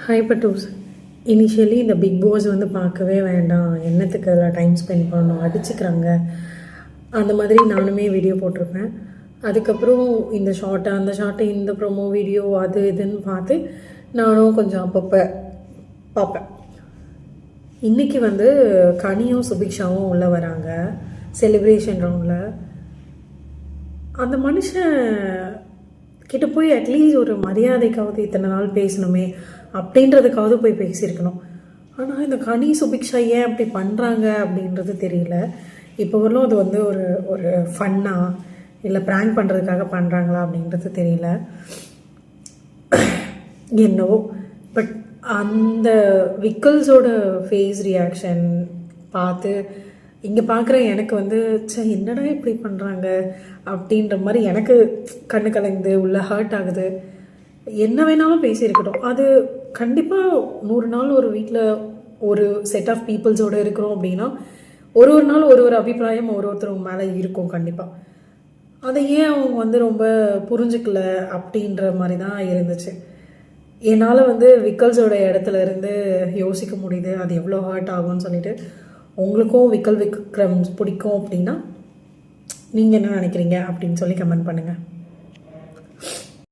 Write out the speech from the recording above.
Hi பட்டூஸ். Initially இந்த big pass வந்து பார்க்கவே வேண்டாம், என்னத்துக்கு அதில் டைம் ஸ்பெண்ட் பண்ணணும், அடிச்சுக்கிறாங்க, அந்த மாதிரி நானுமே வீடியோ போட்டிருப்பேன். அதுக்கப்புறம் இந்த ஷார்ட்டு அந்த ஷார்ட்டு இந்த ப்ரொமோ வீடியோ அது இதுன்னு பார்த்து நானும் கொஞ்சம் அப்பப்போ பார்ப்பேன். இன்றைக்கி வந்து கனியும் சுபிக்ஷாவும் உள்ளே வராங்க செலிப்ரேஷன் ரவுண்டில். அந்த மனுஷன் கிட்ட போய் அட்லீஸ்ட் ஒரு மரியாதைக்காவது இத்தனை நாள் பேசணுமே அப்படின்றதுக்காவது போய் பேசியிருக்கணும். ஆனால் இந்த கனி சுபிக்ஷா ஏன் அப்படி பண்ணுறாங்க அப்படின்றது தெரியல. இப்போ வரலும் அது வந்து ஒரு ஒரு ஃபன்னா இல்லை ப்ராங்க் பண்ணுறதுக்காக பண்ணுறாங்களா அப்படின்றது தெரியல, என்னவோ. பட் அந்த விக்கல்ஸோட ஃபேஸ் ரியாக்ஷன் பார்த்து இங்கே பார்க்குற எனக்கு வந்து என்னடா இப்படி பண்ணுறாங்க அப்படின்ற மாதிரி எனக்கு கண்ணு கலங்குது, உள்ள ஹர்ட் ஆகுது. என்ன வேணாலும் பேசியிருக்கட்டும், அது கண்டிப்பாக 100 நாள் ஒரு வீட்டில் ஒரு செட் ஆஃப் பீப்புள்ஸோடு இருக்கிறோம் அப்படின்னா ஒரு நாள் ஒரு அபிப்பிராயம் ஒருத்தவங்க மேலே இருக்கும் கண்டிப்பாக. அதை ஏன் அவங்க வந்து ரொம்ப புரிஞ்சுக்கல அப்படின்ற மாதிரி தான் இருந்துச்சு. என்னால் வந்து விக்கல்ஸோட இடத்துல இருந்து யோசிக்க முடியுது அது எவ்வளோ ஹர்ட் ஆகும்னு சொல்லிட்டு. உங்களுக்கும் விக்கல் விக்ரம் பிடிக்கும் அப்படின்னா நீங்கள் என்ன நினைக்கிறீங்க அப்படின்னு சொல்லி கமெண்ட் பண்ணுங்கள்.